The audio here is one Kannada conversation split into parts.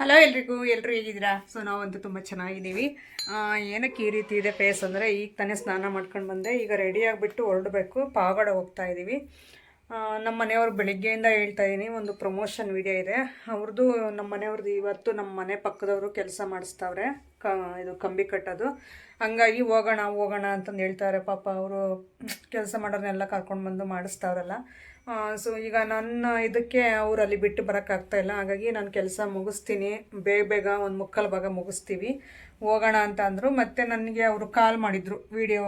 ಹಲೋ ಎಲ್ಲರೂ ಹೇಗಿದ್ದೀರಾ? ಸೊ ನಾವಂತೂ ತುಂಬ ಚೆನ್ನಾಗಿದ್ದೀವಿ. ಏನಕ್ಕೆ ಈ ರೀತಿ ಇದೆ ಫೇಸ್ ಅಂದರೆ, ಈಗ ತಾನೇ ಸ್ನಾನ ಮಾಡ್ಕೊಂಡು ಬಂದೆ. ಈಗ ರೆಡಿ ಆಗಿಬಿಟ್ಟು ಹೊರಡಬೇಕು, ಪಾವಗಡ ಹೋಗ್ತಾ ಇದ್ದೀವಿ. ನಮ್ಮ ಮನೆಯವ್ರು ಬೆಳಿಗ್ಗೆಯಿಂದ ಹೇಳ್ತಾ ಇದ್ದೀನಿ, ಒಂದು ಪ್ರಮೋಷನ್ ವಿಡಿಯೋ ಇದೆ ಅವ್ರದ್ದು. ನಮ್ಮ ಮನೆಯವ್ರದ್ದು ಇವತ್ತು ನಮ್ಮ ಮನೆ ಪಕ್ಕದವರು ಕೆಲಸ ಮಾಡಿಸ್ತಾವ್ರೆ, ಇದು ಕಂಬಿ ಕಟ್ಟೋದು. ಹಂಗಾಗಿ ಹೋಗೋಣ ಅಂತಂದು ಹೇಳ್ತಾರೆ. ಪಾಪ ಅವರು ಕೆಲಸ ಮಾಡೋರನ್ನೆಲ್ಲ ಕರ್ಕೊಂಡು ಬಂದು ಮಾಡಿಸ್ತಾವ್ರಲ್ಲ. ಸೊ ಈಗ ನನ್ನ ಇದಕ್ಕೆ ಅವ್ರು ಅಲ್ಲಿ ಬಿಟ್ಟು ಬರೋಕ್ಕಾಗ್ತಾಯಿಲ್ಲ. ಹಾಗಾಗಿ ನಾನು ಕೆಲಸ ಮುಗಿಸ್ತೀನಿ, ಬೇಗ ಒಂದು ಮುಕ್ಕಾಲು ಭಾಗ ಮುಗಿಸ್ತೀವಿ, ಹೋಗೋಣ ಅಂತ ಅಂದರು. ಮತ್ತು ನನಗೆ ಅವರು ಕಾಲ್ ಮಾಡಿದರು, ವಿಡಿಯೋ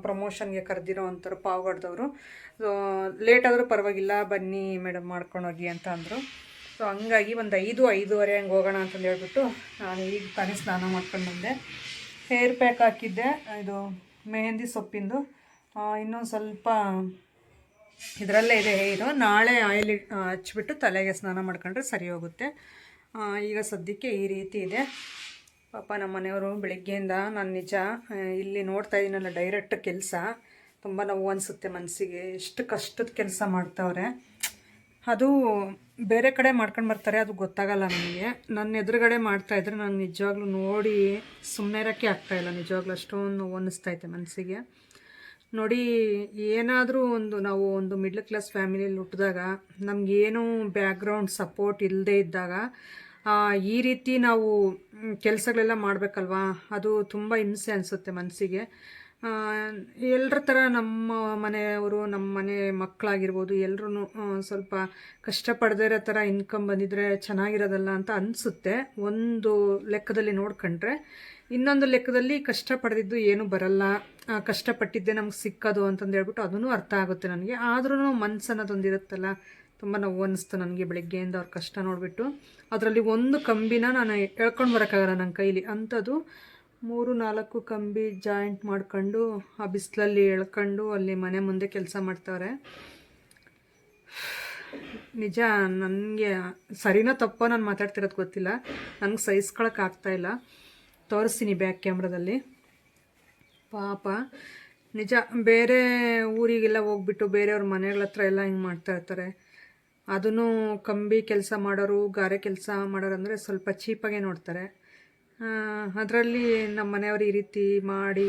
ಪ್ರಮೋಷನ್ಗೆ ಕರೆದಿರೋ ಅಂಥವ್ರು ಪಾವಗಡದವರು. ಸೊ ಲೇಟ್ ಆದರೂ ಪರವಾಗಿಲ್ಲ, ಬನ್ನಿ ಮೇಡಮ್ ಮಾಡ್ಕೊಂಡೋಗಿ ಅಂತ ಅಂದರು. ಸೊ ಹಂಗಾಗಿ ಒಂದು 5-5:30 ಹಂಗೆ ಹೋಗೋಣ ಅಂತಂದು ಹೇಳ್ಬಿಟ್ಟು ನಾನು ಈಗ ತಾನೇ ಸ್ನಾನ ಮಾಡ್ಕೊಂಡು ಬಂದೆ. ಹೇರ್ ಪ್ಯಾಕ್ ಹಾಕಿದ್ದೆ, ಇದು ಮೆಹಂದಿ ಸೊಪ್ಪಿಂದು. ಇನ್ನೊಂದು ಸ್ವಲ್ಪ ಇದರಲ್ಲೇ ಇದೆ ಹೇರು. ನಾಳೆ ಆಯಿಲ್ ಹಚ್ಬಿಟ್ಟು ತಲೆಗೆ ಸ್ನಾನ ಮಾಡ್ಕೊಂಡ್ರೆ ಸರಿ ಹೋಗುತ್ತೆ. ಈಗ ಸದ್ಯಕ್ಕೆ ಈ ರೀತಿ ಇದೆ. ಪಾಪ ನಮ್ಮ ಮನೆಯವರು ಬೆಳಗ್ಗೆಯಿಂದ ನಾನು ನಿಜ ಇಲ್ಲಿ ನೋಡ್ತಾ ಇದ್ದೀನಲ್ಲ, ಡೈರೆಕ್ಟ್ ಕೆಲಸ ತುಂಬ ನೋವು ಅನಿಸುತ್ತೆ ಮನಸ್ಸಿಗೆ. ಎಷ್ಟು ಕಷ್ಟದ ಕೆಲಸ ಮಾಡ್ತಾವ್ರೆ. ಅದು ಬೇರೆ ಕಡೆ ಮಾಡ್ಕೊಂಡು ಬರ್ತಾರೆ, ಅದು ಗೊತ್ತಾಗಲ್ಲ ನನಗೆ. ನನ್ನ ಎದುರುಗಡೆ ಮಾಡ್ತಾಯಿದ್ರೆ ನಾನು ನಿಜವಾಗ್ಲೂ ನೋಡಿ ಸುಮ್ಮನೆ ಇರೋಕ್ಕೆ ಆಗ್ತಾಯಿಲ್ಲ. ನಿಜವಾಗ್ಲೂ ಅಷ್ಟೊಂದು ನೋವು ಅನ್ನಿಸ್ತೈತೆ ಮನಸ್ಸಿಗೆ. ನೋಡಿ, ಏನಾದರೂ ನಾವು ಒಂದು ಮಿಡ್ಲ್ ಕ್ಲಾಸ್ ಫ್ಯಾಮಿಲಿಯಲ್ಲಿ ಹುಟ್ಟಿದಾಗ, ನಮಗೇನೂ ಬ್ಯಾಕ್ಗ್ರೌಂಡ್ ಸಪೋರ್ಟ್ ಇಲ್ಲದೇ ಇದ್ದಾಗ ಈ ರೀತಿ ನಾವು ಕೆಲಸಗಳೆಲ್ಲ ಮಾಡಬೇಕಲ್ವಾ, ಅದು ತುಂಬ ಹಿಂಸೆ ಅನಿಸುತ್ತೆ ಮನಸ್ಸಿಗೆ. ಎಲ್ಲರ ಥರ ನಮ್ಮ ಮನೆಯವರು, ನಮ್ಮ ಮನೆ ಮಕ್ಕಳಾಗಿರ್ಬೋದು, ಎಲ್ಲರೂ ಸ್ವಲ್ಪ ಕಷ್ಟಪಡದೇ ಇರೋ ಥರ ಇನ್ಕಮ್ ಬಂದಿದ್ರೆ ಚೆನ್ನಾಗಿರೋದಲ್ಲ ಅಂತ ಅನಿಸುತ್ತೆ ಒಂದು ಲೆಕ್ಕದಲ್ಲಿ ನೋಡ್ಕೊಂಡ್ರೆ. ಇನ್ನೊಂದು ಲೆಕ್ಕದಲ್ಲಿ ಕಷ್ಟಪಡೆದಿದ್ದು ಏನೂ ಬರಲ್ಲ, ಕಷ್ಟಪಟ್ಟಿದ್ದೆ ನಮ್ಗೆ ಸಿಕ್ಕೋದು ಅಂತಂದು ಹೇಳ್ಬಿಟ್ಟು ಅದೂ ಅರ್ಥ ಆಗುತ್ತೆ ನನಗೆ. ಆದ್ರೂ ಮನ್ಸು ಅನ್ನೋದೊಂದು ಇರುತ್ತಲ್ಲ, ತುಂಬ ನೋವು ಅನ್ನಿಸ್ತು ನನಗೆ ಬೆಳಗ್ಗೆಯಿಂದ ಅವ್ರ ಕಷ್ಟ ನೋಡಿಬಿಟ್ಟು. ಅದರಲ್ಲಿ ಒಂದು ಕಂಬಿನ ನಾನು ಎಳ್ಕೊಂಡು ಬರೋಕ್ಕಾಗಲ್ಲ ನನ್ನ ಕೈಲಿ. ಅಂಥದ್ದು 3-4 ಕಂಬಿ ಜಾಯಿಂಟ್ ಮಾಡ್ಕೊಂಡು ಆ ಬಿಸಿಲಲ್ಲಿ ಎಳ್ಕೊಂಡು ಅಲ್ಲಿ ಮನೆ ಮುಂದೆ ಕೆಲಸ ಮಾಡ್ತಾವ್ರೆ. ನಿಜ ನನಗೆ ಸರಿನೋ ತಪ್ಪೋ ನಾನು ಮಾತಾಡ್ತಿರೋದು ಗೊತ್ತಿಲ್ಲ, ನನಗೆ ಸಹಿಸ್ಕೊಳಕ್ಕಾಗ್ತಾಯಿಲ್ಲ. ತೋರಿಸ್ತೀನಿ ಬ್ಯಾಕ್ ಕ್ಯಾಮ್ರಾದಲ್ಲಿ. ಪಾಪ ನಿಜ, ಬೇರೆ ಊರಿಗೆಲ್ಲ ಹೋಗ್ಬಿಟ್ಟು ಬೇರೆಯವ್ರ ಮನೆಗಳ ಹತ್ರ ಎಲ್ಲ ಹಿಂಗೆ ಮಾಡ್ತಾಯಿರ್ತಾರೆ. ಅದನ್ನು ಕಂಬಿ ಕೆಲಸ ಮಾಡೋರು, ಗಾರೆ ಕೆಲಸ ಮಾಡೋರು ಅಂದರೆ ಸ್ವಲ್ಪ ಚೀಪಾಗೆ ನೋಡ್ತಾರೆ. ಅದರಲ್ಲಿ ನಮ್ಮ ಮನೆಯವರು ಈ ರೀತಿ ಮಾಡಿ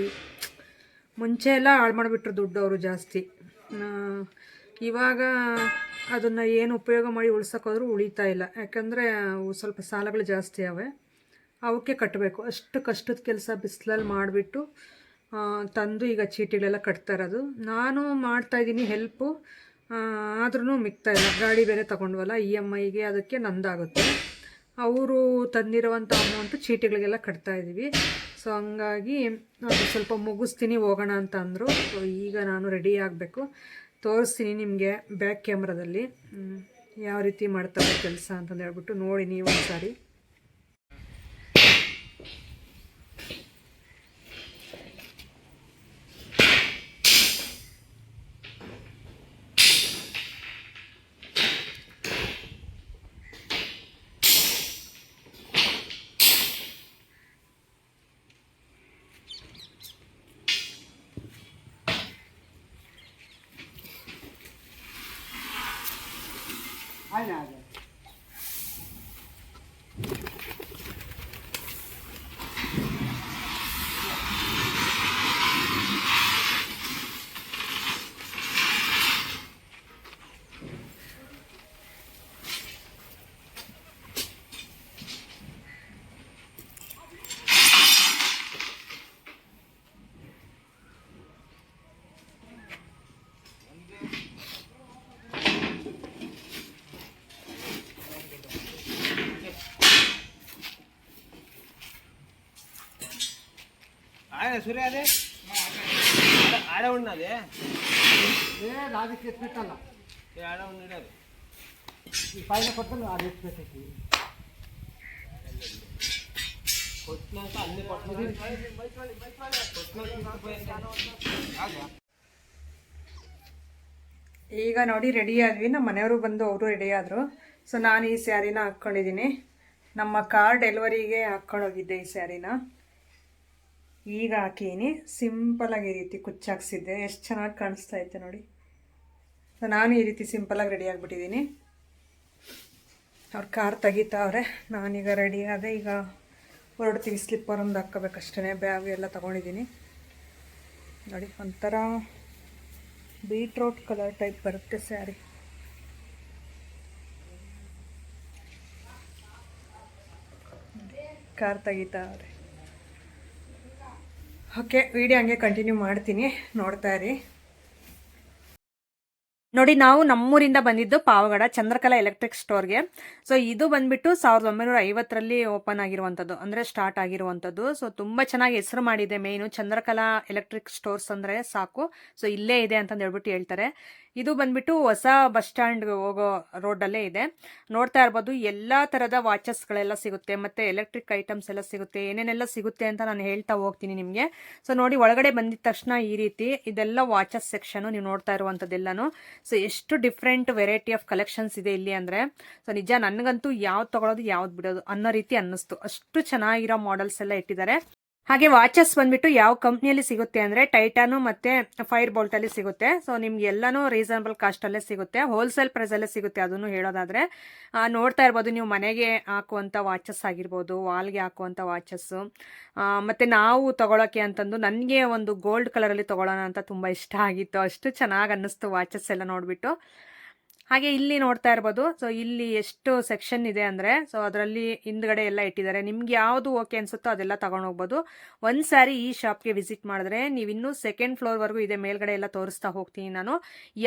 ಮುಂಚೆ ಎಲ್ಲ ಹಾಳು ಮಾಡಿಬಿಟ್ರು ದುಡ್ಡು ಅವರು ಜಾಸ್ತಿ. ಇವಾಗ ಅದನ್ನು ಏನು ಉಪಯೋಗ ಮಾಡಿ ಉಳ್ಸೋಕ್ಕೋದ್ರೂ ಉಳಿತಾ ಇಲ್ಲ. ಯಾಕಂದರೆ ಸ್ವಲ್ಪ ಸಾಲಗಳು ಜಾಸ್ತಿ ಅವೆ, ಅವಕ್ಕೆ ಕಟ್ಟಬೇಕು. ಅಷ್ಟು ಕಷ್ಟದ ಕೆಲಸ ಬಿಸಿಲಲ್ಲಿ ಮಾಡಿಬಿಟ್ಟು ತಂದು ಈಗ ಚೀಟಿಗಳೆಲ್ಲ ಕಟ್ತಾ ಇರೋದು. ನಾನು ಮಾಡ್ತಾಯಿದ್ದೀನಿ ಹೆಲ್ಪು, ಆದ್ರೂ ಮಿಕ್ತಾಯಿಲ್ಲ. ಗಾಡಿ ಬೇರೆ ತೊಗೊಂಡ್ವಲ್ಲ, EMIಗೆ ಅದಕ್ಕೆ ನಂದಾಗುತ್ತೆ. ಅವರು ತಂದಿರೋವಂಥ ಅಮೌಂಟು ಚೀಟಿಗಳಿಗೆಲ್ಲ ಕಟ್ತಾಯಿದ್ದೀವಿ. ಸೊ ಹಂಗಾಗಿ ಅದು ಸ್ವಲ್ಪ ಮುಗಿಸ್ತೀನಿ, ಹೋಗೋಣ ಅಂತ ಅಂದರು. ಸೊ ಈಗ ನಾನು ರೆಡಿ ಆಗಬೇಕು, ತೋರಿಸ್ತೀನಿ ನಿಮಗೆ ಬ್ಯಾಕ್ ಕ್ಯಾಮ್ರಾದಲ್ಲಿ ಯಾವ ರೀತಿ ಮಾಡ್ತಾರೆ ಕೆಲಸ ಅಂತಂದು ಹೇಳ್ಬಿಟ್ಟು ನೋಡಿ ನೀವು ಒಂದು ಸಾರಿ. సూర్య అదే ఆడ ఉన్నది రాజకీయ పెట్టాల ఆడ ఉన్నది ఈ పైన కొట్టలు అది పెట్టేసి కొట్టినాక అన్ని ಈಗ ನೋಡಿ ರೆಡಿ ಆದ್ವಿ. ನಮ್ಮ ಮನೆಯವರು ಬಂದು ಅವರು ರೆಡಿ ಆದರು. ಸೊ ನಾನು ಈ ಸ್ಯಾರಿನ ಹಾಕ್ಕೊಂಡಿದ್ದೀನಿ. ನಮ್ಮ ಕಾರ್ ಡೆಲಿವರಿಗೆ ಹಾಕ್ಕೊಂಡೋಗಿದ್ದೆ ಈ ಸ್ಯಾರಿನ. ಈಗ ಹಾಕಿದ್ದೀನಿ, ಸಿಂಪಲಾಗಿ ಈ ರೀತಿ ಕುಚ್ಚಾಕ್ಸಿದ್ದೆ. ಎಷ್ಟು ಚೆನ್ನಾಗಿ ಕಾಣಿಸ್ತಾ ಐತೆ ನೋಡಿ. ಸೊ ನಾನು ಈ ರೀತಿ ಸಿಂಪಲಾಗಿ ರೆಡಿ ಆಗಿಬಿಟ್ಟಿದ್ದೀನಿ. ಅವ್ರು ಕಾರ್ ತೆಗಿತಾವ್ರೆ. ನಾನೀಗ ರೆಡಿ ಆದೆ. ಈಗ ಹೊರಡ್ತೀವಿ. ಸ್ಲಿಪ್ಪರ್ ಒಂದು ಹಾಕ್ಕೋಬೇಕಷ್ಟೇ. ಬ್ಯಾಗ್ ಎಲ್ಲ ತೊಗೊಂಡಿದ್ದೀನಿ ನೋಡಿ. ಒಂಥರ ಬೀಟ್ರೋಟ್ ಕಲರ್ ಟೈಪ್ ಬರುತ್ತೆ ಸ್ಯಾರಿ. ಕಾರ್ ತೆಗಿತಾವ್ರೆ. ಓಕೆ, ವಿಡಿಯೋ ಹಂಗೆ ಕಂಟಿನ್ಯೂ ಮಾಡ್ತೀನಿ, ನೋಡ್ತಾ ಇರಿ. ನೋಡಿ, ನಾವು ನಮ್ಮೂರಿಂದ ಬಂದಿದ್ದು ಪಾವಗಡ ಚಂದ್ರಕಲಾ ಎಲೆಕ್ಟ್ರಿಕ್ ಸ್ಟೋರ್ಗೆ. ಸೊ ಇದು ಬಂದ್ಬಿಟ್ಟು 1950ರಲ್ಲಿ ಓಪನ್ ಆಗಿರುವಂಥದ್ದು, ಅಂದರೆ ಸ್ಟಾರ್ಟ್ ಆಗಿರುವಂಥದ್ದು. ಸೊ ತುಂಬ ಚೆನ್ನಾಗಿ ಹೆಸರು ಮಾಡಿದೆ. ಮೇಯ್ನು ಚಂದ್ರಕಲಾ ಎಲೆಕ್ಟ್ರಿಕ್ ಸ್ಟೋರ್ಸ್ ಅಂದರೆ ಸಾಕು, ಸೊ ಇಲ್ಲೇ ಇದೆ ಅಂತಂದು ಹೇಳ್ಬಿಟ್ಟು ಹೇಳ್ತಾರೆ. ಇದು ಬಂದ್ಬಿಟ್ಟು ಹೊಸ ಬಸ್ ಸ್ಟ್ಯಾಂಡ್ಗೆ ಹೋಗೋ ರೋಡಲ್ಲೇ ಇದೆ. ನೋಡ್ತಾ ಇರ್ಬೋದು, ಎಲ್ಲ ಥರದ ವಾಚಸ್ಗಳೆಲ್ಲ ಸಿಗುತ್ತೆ, ಮತ್ತು ಎಲೆಕ್ಟ್ರಿಕ್ ಐಟಮ್ಸ್ ಎಲ್ಲ ಸಿಗುತ್ತೆ. ಏನೇನೆಲ್ಲ ಸಿಗುತ್ತೆ ಅಂತ ನಾನು ಹೇಳ್ತಾ ಹೋಗ್ತೀನಿ ನಿಮಗೆ. ಸೊ ನೋಡಿ, ಒಳಗಡೆ ಬಂದಿದ ತಕ್ಷಣ ಈ ರೀತಿ ಇದೆಲ್ಲ ವಾಚಸ್ ಸೆಕ್ಷನು ನೀವು ನೋಡ್ತಾ ಇರುವಂಥದ್ದೆಲ್ಲನೂ. ಸೊ ಎಷ್ಟು ಡಿಫ್ರೆಂಟ್ ವೆರೈಟಿ ಆಫ್ ಕಲೆಕ್ಷನ್ಸ್ ಇದೆ ಇಲ್ಲಿ ಅಂದರೆ, ಸೊ ನಿಜ ನನಗಂತೂ ಯಾವ್ದು ತೊಗೊಳೋದು ಯಾವ್ದು ಬಿಡೋದು ಅನ್ನೋ ರೀತಿ ಅನ್ನಿಸ್ತು. ಅಷ್ಟು ಚೆನ್ನಾಗಿರೋ ಮಾಡೆಲ್ಸ್ ಎಲ್ಲ ಇಟ್ಟಿದ್ದಾರೆ. ಹಾಗೆ ವಾಚಸ್ ಬಂದ್ಬಿಟ್ಟು ಯಾವ ಕಂಪ್ನಿಯಲ್ಲಿ ಸಿಗುತ್ತೆ ಅಂದರೆ ಟೈಟಾನು ಮತ್ತು ಫೈರ್ ಬೋಲ್ಟಲ್ಲಿ ಸಿಗುತ್ತೆ. ಸೊ ನಿಮ್ಗೆ ಎಲ್ಲನೂ ರೀಸನಬಲ್ ಕಾಸ್ಟಲ್ಲೇ ಸಿಗುತ್ತೆ, ಹೋಲ್ಸೇಲ್ ಪ್ರೈಸಲ್ಲೇ ಸಿಗುತ್ತೆ. ಅದನ್ನು ಹೇಳೋದಾದರೆ ನೋಡ್ತಾ ಇರ್ಬೋದು ನೀವು, ಮನೆಗೆ ಹಾಕುವಂಥ ವಾಚಸ್ ಆಗಿರ್ಬೋದು, ವಾಲ್ಗೆ ಹಾಕುವಂಥ ವಾಚಸ್ಸು. ಮತ್ತು ನಾವು ತೊಗೊಳಕ್ಕೆ ಅಂತಂದು ನನಗೆ ಒಂದು ಗೋಲ್ಡ್ ಕಲರಲ್ಲಿ ತೊಗೊಳ್ಳೋಣ ಅಂತ ತುಂಬ ಇಷ್ಟ ಆಗಿತ್ತು. ಅಷ್ಟು ಚೆನ್ನಾಗಿ ಅನ್ನಿಸ್ತು ವಾಚಸ್ ಎಲ್ಲ ನೋಡಿಬಿಟ್ಟು. ಹಾಗೆ ಇಲ್ಲಿ ನೋಡ್ತಾ ಇರ್ಬೋದು. ಸೊ ಇಲ್ಲಿ ಎಷ್ಟು ಸೆಕ್ಷನ್ ಇದೆ ಅಂದರೆ, ಸೊ ಅದರಲ್ಲಿ ಹಿಂದ್ಗಡೆ ಎಲ್ಲ ಇಟ್ಟಿದ್ದಾರೆ. ನಿಮ್ಗೆ ಯಾವುದು ಓಕೆ ಅನ್ಸುತ್ತೋ ಅದೆಲ್ಲ ತಗೊಂಡು ಹೋಗ್ಬೋದು. ಒಂದು ಸಾರಿ ಈ ಶಾಪ್ಗೆ ವಿಸಿಟ್ ಮಾಡಿದ್ರೆ ನೀವು ಇನ್ನೂ ಸೆಕೆಂಡ್ ಫ್ಲೋರ್ವರೆಗೂ ಇದೆ, ಮೇಲ್ಗಡೆ ಎಲ್ಲ ತೋರಿಸ್ತಾ ಹೋಗ್ತೀನಿ ನಾನು.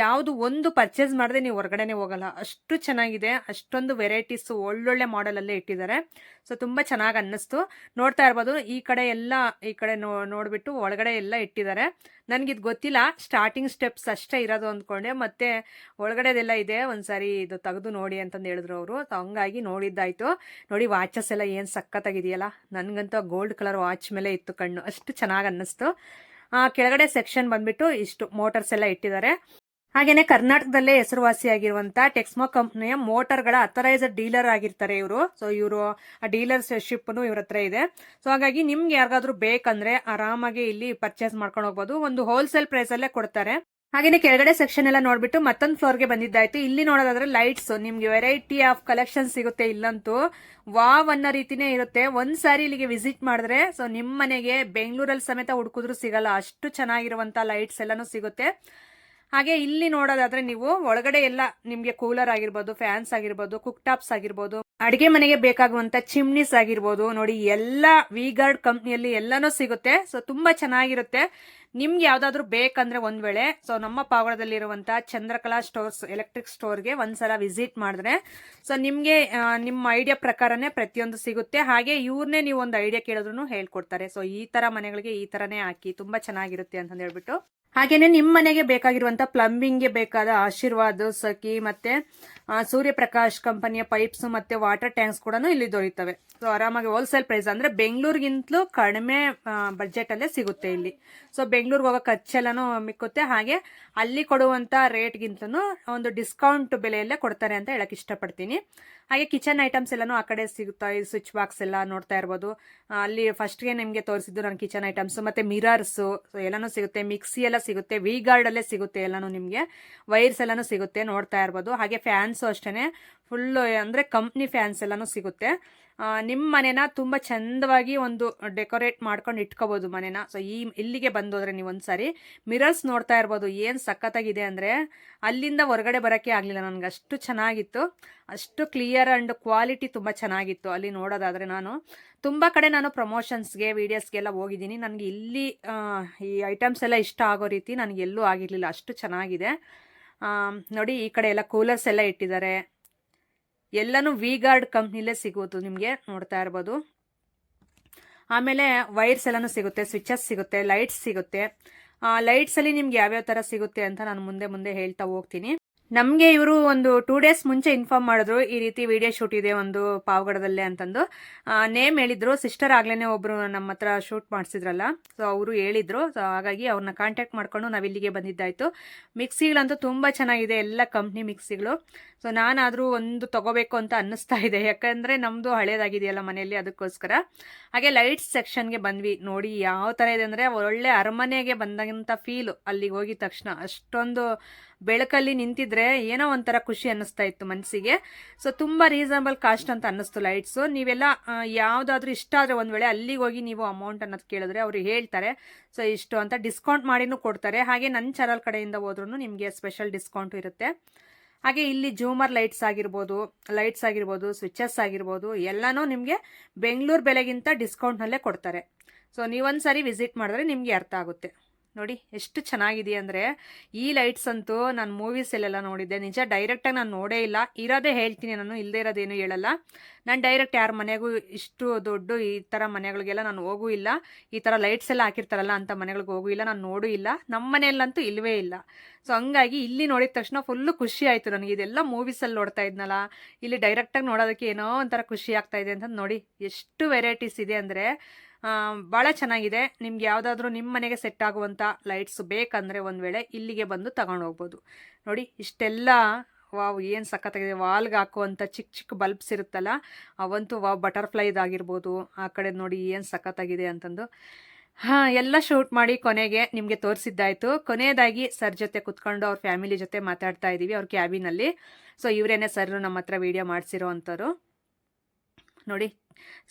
ಯಾವುದು ಒಂದು ಪರ್ಚೇಸ್ ಮಾಡಿದ್ರೆ ನೀವು ಹೊರಗಡೆನೆ ಹೋಗಲ್ಲ, ಅಷ್ಟು ಚೆನ್ನಾಗಿದೆ. ಅಷ್ಟೊಂದು ವೆರೈಟೀಸು ಒಳ್ಳೊಳ್ಳೆ ಮಾಡೆಲಲ್ಲೇ ಇಟ್ಟಿದ್ದಾರೆ. ಸೊ ತುಂಬ ಚೆನ್ನಾಗಿ ಅನ್ನಿಸ್ತು. ನೋಡ್ತಾ ಇರ್ಬೋದು, ಈ ಕಡೆ ನೋಡಿಬಿಟ್ಟು ಒಳಗಡೆ ಎಲ್ಲ ಇಟ್ಟಿದ್ದಾರೆ. ನನಗಿದು ಗೊತ್ತಿಲ್ಲ, ಸ್ಟಾರ್ಟಿಂಗ್ ಸ್ಟೆಪ್ಸ್ ಅಷ್ಟೇ ಇರೋದು ಅಂದ್ಕೊಂಡೆ. ಮತ್ತೆ ಒಳಗಡೆದೆಲ್ಲ ಇದೆ, ಒಂದ್ಸಾರಿ ಇದು ತೆಗೆದು ನೋಡಿ ಅಂತಂದು ಹೇಳಿದ್ರು ಅವರು. ಹಂಗಾಗಿ ನೋಡಿದ್ದಾಯ್ತು. ನೋಡಿ, ವಾಚಸ್ ಎಲ್ಲ ಏನು ಸಖತ್ತಾಗಿದೆಯಲ್ಲ. ನನಗಂತೂ ಗೋಲ್ಡ್ ಕಲರ್ ವಾಚ್ ಮೇಲೆ ಇತ್ತು ಕಣ್ಣು, ಅಷ್ಟು ಚೆನ್ನಾಗಿ ಅನ್ನಿಸ್ತು. ಕೆಳಗಡೆ ಸೆಕ್ಷನ್ ಬಂದ್ಬಿಟ್ಟು ಇಷ್ಟು ಮೋಟರ್ಸ್ ಎಲ್ಲ ಇಟ್ಟಿದ್ದಾರೆ. ಹಾಗೇನೆ ಕರ್ನಾಟಕದಲ್ಲೇ ಹೆಸರುವಾಸಿಯಾಗಿರುವಂಥ ಟೆಕ್ಸ್ಮೋ ಕಂಪ್ನಿಯ ಮೋಟರ್ಗಳ ಅಥರೈಸ್ಡ್ ಡೀಲರ್ ಆಗಿರ್ತಾರೆ ಇವರು. ಸೊ ಇವರು ಆ ಡೀಲರ್ಶಿಪ್ನು ಇವ್ರ ಹತ್ರ ಇದೆ. ಸೊ ಹಾಗಾಗಿ ನಿಮ್ಗೆ ಯಾರಿಗಾದ್ರೂ ಬೇಕಂದ್ರೆ ಆರಾಮಾಗಿ ಇಲ್ಲಿ ಪರ್ಚೇಸ್ ಮಾಡ್ಕೊಂಡು ಹೋಗ್ಬೋದು. ಒಂದು ಹೋಲ್ಸೇಲ್ ಪ್ರೈಸಲ್ಲೇ ಕೊಡ್ತಾರೆ. ಹಾಗೇನೆ ಕೆಳಗಡೆ ಸೆಕ್ಷನ್ ಎಲ್ಲ ನೋಡ್ಬಿಟ್ಟು ಮತ್ತೊಂದು ಫ್ಲೋರ್ಗೆ ಬಂದಿದ್ದಾಯ್ತು. ಇಲ್ಲಿ ನೋಡೋದಾದ್ರೆ ಲೈಟ್ಸ್, ನಿಮ್ಗೆ ವೆರೈಟಿ ಆಫ್ ಕಲೆಕ್ಷನ್ ಸಿಗುತ್ತೆ. ಇಲ್ಲಂತೂ ವಾವ್ ಅನ್ನೋ ರೀತಿನೇ ಇರುತ್ತೆ. ಒಂದ್ಸಾರಿ ಇಲ್ಲಿಗೆ ವಿಸಿಟ್ ಮಾಡಿದ್ರೆ ಸೊ ನಿಮ್ಮ ಮನೆಗೆ ಬೆಂಗಳೂರಲ್ಲಿ ಸಮೇತ ಹುಡುಕಿದ್ರು ಸಿಗಲ್ಲ, ಅಷ್ಟು ಚೆನ್ನಾಗಿರುವಂತ ಲೈಟ್ಸ್ ಎಲ್ಲಾನು ಸಿಗುತ್ತೆ. ಹಾಗೆ ಇಲ್ಲಿ ನೋಡೋದಾದ್ರೆ ನೀವು ಒಳಗಡೆ ಎಲ್ಲ ನಿಮ್ಗೆ ಕೂಲರ್ ಆಗಿರ್ಬೋದು, ಫ್ಯಾನ್ಸ್ ಆಗಿರ್ಬೋದು, ಕುಕ್ ಟಾಪ್ಸ್ ಆಗಿರ್ಬೋದು, ಅಡಿಗೆ ಮನೆಗೆ ಬೇಕಾಗುವಂತ ಚಿಮ್ನೀಸ್ ಆಗಿರ್ಬೋದು, ನೋಡಿ ಎಲ್ಲ ವಿ-ಗಾರ್ಡ್ ಕಂಪ್ನಿಯಲ್ಲಿ ಎಲ್ಲಾನು ಸಿಗುತ್ತೆ. ಸೊ ತುಂಬಾ ಚೆನ್ನಾಗಿರುತ್ತೆ. ನಿಮ್ಗೆ ಯಾವ್ದಾದ್ರು ಬೇಕಂದ್ರೆ ಒಂದ್ ವೇಳೆ ಸೊ ನಮ್ಮ ಪಾವಗಡದಲ್ಲಿರುವಂತ ಚಂದ್ರಕಲಾ ಸ್ಟೋರ್ಸ್ ಎಲೆಕ್ಟ್ರಿಕ್ ಸ್ಟೋರ್ಗೆ ಒಂದ್ಸಲ ವಿಸಿಟ್ ಮಾಡಿದ್ರೆ ಸೊ ನಿಮ್ಗೆ ನಿಮ್ಮ ಐಡಿಯಾ ಪ್ರಕಾರನೇ ಪ್ರತಿಯೊಂದು ಸಿಗುತ್ತೆ. ಹಾಗೆ ಇವ್ರನ್ನೇ ನೀವು ಒಂದು ಐಡಿಯಾ ಕೇಳಿದ್ರು ಹೇಳ್ಕೊಡ್ತಾರೆ. ಸೊ ಈ ತರ ಮನೆಗಳಿಗೆ ಈ ತರನೇ ಹಾಕಿ ತುಂಬಾ ಚೆನ್ನಾಗಿರುತ್ತೆ ಅಂತ ಹೇಳ್ಬಿಟ್ಟು. ಹಾಗೇನೆ ನಿಮ್ಮ ಮನೆಗೆ ಬೇಕಾಗಿರುವಂತ ಪ್ಲಂಬಿಂಗ್ಗೆ ಬೇಕಾದ ಆಶೀರ್ವಾದ್, ಸಖಿ ಮತ್ತೆ ಸೂರ್ಯಪ್ರಕಾಶ್ ಕಂಪನಿಯ ಪೈಪ್ಸ್ ಮತ್ತೆ ವಾಟರ್ ಟ್ಯಾಂಕ್ಸ್ ಕೂಡ ಇಲ್ಲಿ ದೊರೆಯುತ್ತವೆ. ಸೊ ಆರಾಮಾಗಿ ಹೋಲ್ಸೇಲ್ ಪ್ರೈಸ್ ಅಂದ್ರೆ ಬೆಂಗಳೂರಿಗಿಂತಲೂ ಕಡಿಮೆ ಬಜೆಟ್ ಅಲ್ಲೇ ಸಿಗುತ್ತೆ ಇಲ್ಲಿ. ಸೊ ಬೆಂಗಳೂರಿಗೆ ಹೋಗೋ ಖರ್ಚೆಲ್ಲಾನು ಮಿಕ್ಕುತ್ತೆ. ಹಾಗೆ ಅಲ್ಲಿ ಕೊಡುವಂತ ರೇಟ್ಗಿಂತನೂ ಒಂದು ಡಿಸ್ಕೌಂಟ್ ಬೆಲೆಯಲ್ಲೇ ಕೊಡ್ತಾರೆ ಅಂತ ಹೇಳಕ್ ಇಷ್ಟಪಡ್ತೀನಿ. ಹಾಗೆ ಕಿಚನ್ ಐಟಮ್ಸ್ ಎಲ್ಲಾನು ಆ ಕಡೆ ಸಿಗುತ್ತಾ. ಈ ಸ್ವಿಚ್ ಬಾಕ್ಸ್ ಎಲ್ಲ ನೋಡ್ತಾ ಇರ್ಬೋದು. ಅಲ್ಲಿ ಫಸ್ಟ್ಗೆ ನಿಮಗೆ ತೋರಿಸಿದ್ದು ನಾನು ಕಿಚನ್ ಐಟಮ್ಸ್ ಮತ್ತೆ ಮಿರರ್ಸ್ ಎಲ್ಲಾನು ಸಿಗುತ್ತೆ. ಮಿಕ್ಸಿ ಎಲ್ಲ ಸಿಗುತ್ತೆ. ವಿ-ಗಾರ್ಡ್ ಅಲ್ಲೇ ಸಿಗುತ್ತೆ ಎಲ್ಲಾನು. ನಿಮಗೆ ವೈರ್ಸ್ ಎಲ್ಲಾನು ಸಿಗುತ್ತೆ, ನೋಡ್ತಾ ಇರ್ಬೋದು. ಹಾಗೆ ಫ್ಯಾನ್ಸು ಅಷ್ಟೇನೆ ಫುಲ್ ಅಂದ್ರೆ ಕಂಪ್ನಿ ಫ್ಯಾನ್ಸ್ ಎಲ್ಲಾನು ಸಿಗುತ್ತೆ. ನಿಮ್ಮ ಮನೆನ ತುಂಬಾ ಚಂದವಾಗಿ ಒಂದು ಡೆಕೋರೇಟ್ ಮಾಡ್ಕೊಂಡು ಇಟ್ಕೋಬಹುದು ಮನೆನ. ಸೊ ಇಲ್ಲಿಗೆ ಬಂದೋದ್ರೆ ನೀವು ಒಂದ್ಸಾರಿ ಮಿರರ್ಸ್ ನೋಡ್ತಾ ಇರ್ಬೋದು. ಏನ್ ಸಖತ್ತಾಗಿದೆ ಅಂದ್ರೆ ಅಲ್ಲಿಂದ ಹೊರಗಡೆ ಬರಕ್ಕೆ ಆಗ್ಲಿಲ್ಲ ನನ್ಗೆ, ಅಷ್ಟು ಚೆನ್ನಾಗಿತ್ತು. ಅಷ್ಟು ಕ್ಲಿಯರ್ ಅಂಡ್ ಕ್ವಾಲಿಟಿ ತುಂಬಾ ಚೆನ್ನಾಗಿತ್ತು. ಅಲ್ಲಿ ನೋಡೋದಾದ್ರೆ ನಾನು ತುಂಬಾ ಕಡೆ ನಾನು ಪ್ರಮೋಷನ್ಸ್ಗೆ ವಿಡಿಯೋಸ್ಗೆಲ್ಲ ಹೋಗಿದ್ದೀನಿ. ನನಗೆ ಇಲ್ಲಿ ಈ ಐಟಮ್ಸ್ ಎಲ್ಲ ಇಷ್ಟ ಆಗೋ ರೀತಿ ನನಗೆ ಎಲ್ಲೂ ಆಗಿರ್ಲಿಲ್ಲ, ಅಷ್ಟು ಚೆನ್ನಾಗಿದೆ. ನೋಡಿ, ಈ ಕಡೆ ಎಲ್ಲ ಕೂಲರ್ಸ್ ಎಲ್ಲ ಇಟ್ಟಿದ್ದಾರೆ. ಎಲ್ಲನೂ ವಿ-ಗಾರ್ಡ್ ಕಂಪ್ನಿಲೇ ಸಿಗೋದು ನಿಮಗೆ, ನೋಡ್ತಾ ಇರ್ಬೋದು. ಆಮೇಲೆ ವೈರ್ಸ್ ಎಲ್ಲಾನು ಸಿಗುತ್ತೆ, ಸ್ವಿಚಸ್ ಸಿಗುತ್ತೆ, ಲೈಟ್ಸ್ ಸಿಗುತ್ತೆ. ಲೈಟ್ಸ್ ಅಲ್ಲಿ ನಿಮ್ಗೆ ಯಾವ್ಯಾವ ತರ ಸಿಗುತ್ತೆ ಅಂತ ನಾನು ಮುಂದೆ ಹೇಳ್ತಾ ಹೋಗ್ತೀನಿ. ನಮಗೆ ಇವರು ಒಂದು 2 days ಮುಂಚೆ ಇನ್ಫಾರ್ಮ್ ಮಾಡಿದ್ರು, ಈ ರೀತಿ ವಿಡಿಯೋ ಶೂಟ್ ಇದೆ ಒಂದು ಪಾವಗಡದಲ್ಲೇ ಅಂತಂದು. ನೇಮ್ ಹೇಳಿದ್ರು. ಸಿಸ್ಟರ್ ಆಗ್ಲೇನೆ ಒಬ್ರು ನಮ್ಮ ಹತ್ರ ಶೂಟ್ ಮಾಡಿಸಿದ್ರಲ್ಲ, ಸೊ ಅವರು ಹೇಳಿದ್ರು. ಸೊ ಹಾಗಾಗಿ ಅವ್ರನ್ನ ಕಾಂಟ್ಯಾಕ್ಟ್ ಮಾಡ್ಕೊಂಡು ನಾವು ಇಲ್ಲಿಗೆ ಬಂದಿದ್ದಾಯ್ತು. ಮಿಕ್ಸಿಗಳಂತೂ ತುಂಬಾ ಚೆನ್ನಾಗಿದೆ, ಎಲ್ಲ ಕಂಪ್ನಿ ಮಿಕ್ಸಿಗಳು. ಸೊ ನಾನಾದ್ರೂ ಒಂದು ತಗೋಬೇಕು ಅಂತ ಅನ್ನಿಸ್ತಾ ಇದೆ, ಯಾಕಂದ್ರೆ ನಮ್ದು ಹಳೇದಾಗಿದೆಯಲ್ಲ ಮನೆಯಲ್ಲಿ, ಅದಕ್ಕೋಸ್ಕರ. ಹಾಗೆ ಲೈಟ್ಸ್ ಸೆಕ್ಷನ್ಗೆ ಬಂದ್ವಿ. ನೋಡಿ ಯಾವ ತರ ಇದೆ ಅಂದ್ರೆ ಒಳ್ಳೆ ಅರಮನೆಗೆ ಬಂದಂತ ಫೀಲ್ ಅಲ್ಲಿಗೆ ಹೋಗಿದ ತಕ್ಷಣ. ಅಷ್ಟೊಂದು ಬೆಳಕಲ್ಲಿ ನಿಂತಿದ್ರೆ ಏನೋ ಒಂಥರ ಖುಷಿ ಅನ್ನಿಸ್ತಾ ಇತ್ತು ಮನಸ್ಸಿಗೆ. ಸೊ ತುಂಬ ರೀಸನಬಲ್ ಕಾಸ್ಟ್ ಅಂತ ಅನ್ನಿಸ್ತು ಲೈಟ್ಸು. ನೀವೆಲ್ಲ ಯಾವುದಾದ್ರೂ ಇಷ್ಟ ಆದರೆ ಒಂದು ವೇಳೆ ಅಲ್ಲಿಗೆ ಹೋಗಿ ನೀವು ಅಮೌಂಟ್ ಅನ್ನೋದು ಕೇಳಿದ್ರೆ ಅವರು ಹೇಳ್ತಾರೆ. ಸೊ ಇಷ್ಟು ಅಂತ ಡಿಸ್ಕೌಂಟ್ ಮಾಡಿನೂ ಕೊಡ್ತಾರೆ. ಹಾಗೆ ನನ್ನ ಚಾನಲ್ ಕಡೆಯಿಂದ ಹೋದ್ರೂ ನಿಮಗೆ ಸ್ಪೆಷಲ್ ಡಿಸ್ಕೌಂಟು ಇರುತ್ತೆ. ಹಾಗೆ ಇಲ್ಲಿ ಜೂಮರ್ ಲೈಟ್ಸ್ ಆಗಿರ್ಬೋದು ಸ್ವಿಚಸ್ ಆಗಿರ್ಬೋದು ಎಲ್ಲನೂ ನಿಮಗೆ ಬೆಂಗಳೂರು ಬೆಲೆಗಿಂತ ಡಿಸ್ಕೌಂಟ್ನಲ್ಲೇ ಕೊಡ್ತಾರೆ. ಸೊ ನೀವೊಂದು ಸಾರಿ ವಿಸಿಟ್ ಮಾಡಿದ್ರೆ ನಿಮಗೆ ಅರ್ಥ ಆಗುತ್ತೆ. ನೋಡಿ ಎಷ್ಟು ಚೆನ್ನಾಗಿದೆ ಅಂದರೆ ಈ ಲೈಟ್ಸ್ ಅಂತೂ ನಾನು ಮೂವೀಸಲ್ಲೆಲ್ಲ ನೋಡಿದ್ದೆ. ನಿಜ ಡೈರೆಕ್ಟಾಗಿ ನಾನು ನೋಡೇ ಇಲ್ಲ, ಇರೋದೇ ಹೇಳ್ತೀನಿ, ನಾನು ಇಲ್ಲದೇ ಇರೋದೇನು ಹೇಳಲ್ಲ. ನಾನು ಡೈರೆಕ್ಟ್ ಯಾರ ಮನೆಗೂ ಇಷ್ಟು ದೊಡ್ಡ ಈ ಥರ ಮನೆಗಳಿಗೆಲ್ಲ ನಾನು ಹೋಗೂ ಇಲ್ಲ. ಈ ಥರ ಲೈಟ್ಸ್ ಎಲ್ಲ ಹಾಕಿರ್ತಾರಲ್ಲ ಅಂಥ ಮನೆಗಳಿಗೆ ಹೋಗೂ ಇಲ್ಲ, ನಾನು ನೋಡೂ ಇಲ್ಲ. ನಮ್ಮ ಮನೆಯಲ್ಲಂತೂ ಇಲ್ಲವೇ ಇಲ್ಲ. ಸೊ ಹಂಗಾಗಿ ಇಲ್ಲಿ ನೋಡಿದ ತಕ್ಷಣ ಫುಲ್ಲು ಖುಷಿ ಆಯಿತು ನನಗೆ. ಇದೆಲ್ಲ ಮೂವೀಸಲ್ಲಿ ನೋಡ್ತಾ ಇದ್ನಲ್ಲ, ಇಲ್ಲಿ ಡೈರೆಕ್ಟಾಗಿ ನೋಡೋದಕ್ಕೆ ಏನೋ ಒಂಥರ ಖುಷಿ ಆಗ್ತಾ ಇದೆ ಅಂತ. ನೋಡಿ ಎಷ್ಟು ವೆರೈಟೀಸ್ ಇದೆ ಅಂದರೆ ಭಾಳ ಚೆನ್ನಾಗಿದೆ. ನಿಮ್ಗೆ ಯಾವುದಾದ್ರೂ ನಿಮ್ಮ ಮನೆಗೆ ಸೆಟ್ ಆಗುವಂಥ ಲೈಟ್ಸ್ ಬೇಕಂದರೆ ಒಂದು ವೇಳೆ ಇಲ್ಲಿಗೆ ಬಂದು ತಗೊಂಡು ಹೋಗ್ಬೋದು. ನೋಡಿ ಇಷ್ಟೆಲ್ಲ ವಾವ್ ಏನು ಸಖತ್ತಾಗಿದೆ. ವಾಲ್ಗೆ ಹಾಕುವಂಥ ಚಿಕ್ಕ ಚಿಕ್ಕ ಬಲ್ಬ್ಸ್ ಇರುತ್ತಲ್ಲ ಅವಂತೂ ವಾವ್, ಬಟರ್ಫ್ಲೈದಾಗಿರ್ಬೋದು. ಆ ಕಡೆ ನೋಡಿ ಏನು ಸಖತ್ತಾಗಿದೆ ಅಂತಂದು. ಎಲ್ಲ ಶೂಟ್ ಮಾಡಿ ಕೊನೆಗೆ ನಿಮಗೆ ತೋರಿಸಿದ್ದಾಯಿತು. ಕೊನೆಯದಾಗಿ ಸರ್ ಜೊತೆ ಕುತ್ಕೊಂಡು ಅವ್ರ ಫ್ಯಾಮಿಲಿ ಜೊತೆ ಮಾತಾಡ್ತಾ ಇದ್ದೀವಿ ಅವ್ರ ಕ್ಯಾಬಿನಲ್ಲಿ. ಸೊ ಇವರೇನೇ ಸರ್ ನಮ್ಮ ಹತ್ರ ವೀಡಿಯೋ ಮಾಡಿಸಿರೋ ಅಂಥವ್ರು. ನೋಡಿ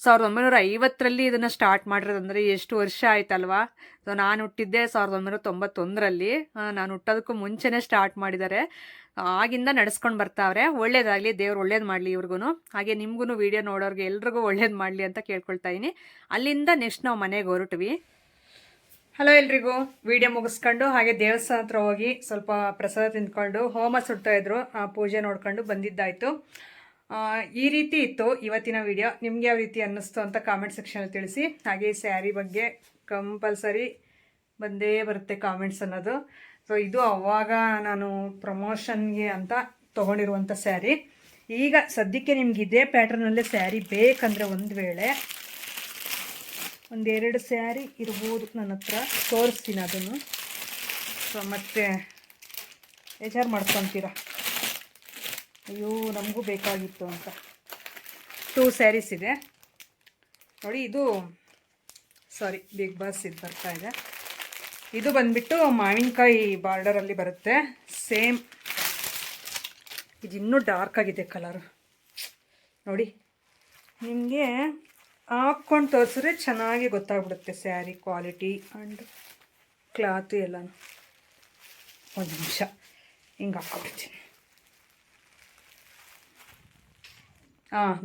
1950ರಲ್ಲಿ ಇದನ್ನು ಸ್ಟಾರ್ಟ್ ಮಾಡಿರೋದಂದರೆ ಎಷ್ಟು ವರ್ಷ ಆಯ್ತಲ್ವಾ. ಸೊ ನಾನು ಹುಟ್ಟಿದ್ದೆ 1991ರಲ್ಲಿ. ನಾನು ಹುಟ್ಟೋದಕ್ಕೂ ಮುಂಚೆನೇ ಸ್ಟಾರ್ಟ್ ಮಾಡಿದ್ದಾರೆ. ಆಗಿಂದ ನಡೆಸ್ಕೊಂಡು ಬರ್ತಾವ್ರೆ. ಒಳ್ಳೇದಾಗಲಿ, ದೇವ್ರು ಒಳ್ಳೇದು ಮಾಡಲಿ ಇವ್ರಿಗೂ. ಹಾಗೆ ನಿಮಗೂ ವೀಡಿಯೋ ನೋಡೋರಿಗೆ ಎಲ್ರಿಗೂ ಒಳ್ಳೇದು ಮಾಡಲಿ ಅಂತ ಕೇಳ್ಕೊಳ್ತಾ ಇದ್ದೀನಿ. ಅಲ್ಲಿಂದ ನೆಕ್ಸ್ಟ್ ನಾವು ಮನೆಗೆ ಹೊರಟ್ವಿ. ಹಲೋ ಎಲ್ರಿಗೂ. ವಿಡಿಯೋ ಮುಗಿಸ್ಕೊಂಡು ಹಾಗೆ ದೇವಸ್ಥಾನ ಹತ್ರ ಹೋಗಿ ಸ್ವಲ್ಪ ಪ್ರಸಾದ ತಿಂದ್ಕೊಂಡು ಹೋಮ ಸುಡ್ತಾಯಿದ್ರು, ಪೂಜೆ ನೋಡ್ಕೊಂಡು ಬಂದಿದ್ದಾಯಿತು. ಈ ರೀತಿ ಇತ್ತು ಇವತ್ತಿನ ವಿಡಿಯೋ. ನಿಮ್ಗೆ ಯಾವ ರೀತಿ ಅನ್ನಿಸ್ತು ಅಂತ ಕಾಮೆಂಟ್ ಸೆಕ್ಷನಲ್ಲಿ ತಿಳಿಸಿ. ಹಾಗೆ ಸ್ಯಾರಿ ಬಗ್ಗೆ ಕಂಪಲ್ಸರಿ ಬಂದೇ ಬರುತ್ತೆ ಕಾಮೆಂಟ್ಸ್ ಅನ್ನೋದು. ಸೊ ಇದು ಅವಾಗ ನಾನು ಪ್ರಮೋಷನ್ಗೆ ಅಂತ ತೊಗೊಂಡಿರುವಂಥ ಸ್ಯಾರಿ. ಈಗ ಸದ್ಯಕ್ಕೆ ನಿಮ್ಗೆ ಇದೇ ಪ್ಯಾಟರ್ನಲ್ಲೇ ಸ್ಯಾರಿ ಬೇಕಂದರೆ ಒಂದು ವೇಳೆ ಒಂದೆರಡು ಸ್ಯಾರಿ ಇರ್ಬೋದು ನನ್ನ ಹತ್ರ, ತೋರಿಸ್ತೀನಿ ಅದನ್ನು. ಸೊ ಮತ್ತೆ ಬೇಜಾರು ಮಾಡ್ಕೊತೀರಾ, ಅಯ್ಯೋ ನಮಗೂ ಬೇಕಾಗಿತ್ತು ಅಂತ. 2 ಸ್ಯಾರೀಸ್ ಇದೆ ನೋಡಿ. ಇದು ಬಿಗ್ ಬಾಸ್ ಇದು ಬರ್ತಾ ಇದೆ. ಇದು ಬಂದುಬಿಟ್ಟು ಮಾವಿನಕಾಯಿ ಬಾರ್ಡರಲ್ಲಿ ಬರುತ್ತೆ. ಸೇಮ್ ಇದು ಇನ್ನೂ ಡಾರ್ಕ್ ಆಗಿದೆ ಕಲರು ನೋಡಿ. ನಿಮಗೆ ಹಾಕ್ಕೊಂಡು ತೋರಿಸಿದ್ರೆ ಚೆನ್ನಾಗಿ ಗೊತ್ತಾಗ್ಬಿಡುತ್ತೆ ಸ್ಯಾರಿ ಕ್ವಾಲಿಟಿ ಆ್ಯಂಡ್ ಕ್ಲಾತು ಎಲ್ಲನೂ. ಒಂದು ನಿಮಿಷ ಹಿಂಗೆ ಹಾಕ್ಕೊಡ್ತೀನಿ.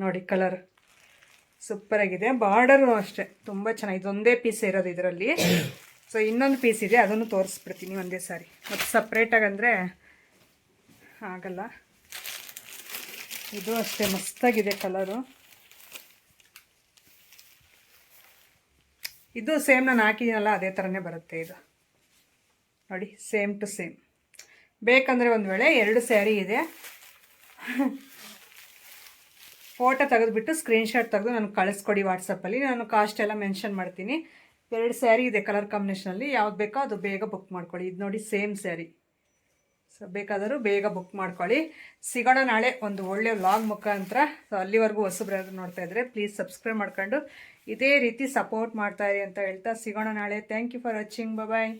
ನೋಡಿ ಕಲರ್ ಸೂಪರಾಗಿದೆ. ಬಾರ್ಡರು ಅಷ್ಟೇ ತುಂಬ ಚೆನ್ನಾಗಿ. ಇದೊಂದೇ ಪೀಸ್ ಇರೋದು ಇದರಲ್ಲಿ. ಸೊ ಇನ್ನೊಂದು ಪೀಸ್ ಇದೆ, ಅದನ್ನು ತೋರಿಸ್ಬಿಡ್ತೀನಿ ಒಂದೇ ಸಾರಿ. ಮತ್ತು ಸಪ್ರೇಟಾಗಿ ಅಂದರೆ ಆಗಲ್ಲ. ಇದು ಅಷ್ಟೇ ಮಸ್ತಾಗಿದೆ ಕಲರು. ಇದು ಸೇಮ್ ನಾನು ಹಾಕಿದ್ದೀನಲ್ಲ ಅದೇ ಥರನೇ ಬರುತ್ತೆ ಇದು ನೋಡಿ, ಸೇಮ್ ಟು ಸೇಮ್. ಬೇಕಂದರೆ ಒಂದು ವೇಳೆ 2 ಸ್ಯಾರಿ ಇದೆ, ಫೋಟೋ ತೆಗೆದುಬಿಟ್ಟು ಸ್ಕ್ರೀನ್ಶಾಟ್ ತೆಗೆದು ನನಗೆ ಕಳಿಸ್ಕೊಡಿ ವಾಟ್ಸಪ್ಪಲ್ಲಿ. ನಾನು ಕಾಸ್ಟ್ ಎಲ್ಲ ಮೆನ್ಷನ್ ಮಾಡ್ತೀನಿ. 2 ಸ್ಯಾರಿ ಇದೆ ಕಲರ್ ಕಾಂಬಿನೇಷನಲ್ಲಿ. ಯಾವ್ದು ಬೇಕೋ ಅದು ಬೇಗ ಬುಕ್ ಮಾಡ್ಕೊಳ್ಳಿ. ಇದು ನೋಡಿ ಸೇಮ್ ಸ್ಯಾರಿ. ಸೊ ಬೇಕಾದರೂ ಬೇಗ ಬುಕ್ ಮಾಡ್ಕೊಳ್ಳಿ. ಸಿಗೋಣ ನಾಳೆ ಒಂದು ಒಳ್ಳೆ ವ್ಲಾಗ್ ಮುಖಾಂತರ. ಸೊ ಅಲ್ಲಿವರೆಗೂ ಹೊಸಬ್ರು ನೋಡ್ತಾ ಇದ್ದರೆ ಪ್ಲೀಸ್ ಸಬ್ಸ್ಕ್ರೈಬ್ ಮಾಡ್ಕೊಂಡು ಇದೇ ರೀತಿ ಸಪೋರ್ಟ್ ಮಾಡ್ತಾಯಿರಿ ಅಂತ ಹೇಳ್ತಾ ಸಿಗೋಣ ನಾಳೆ. Thank you for watching. Bye.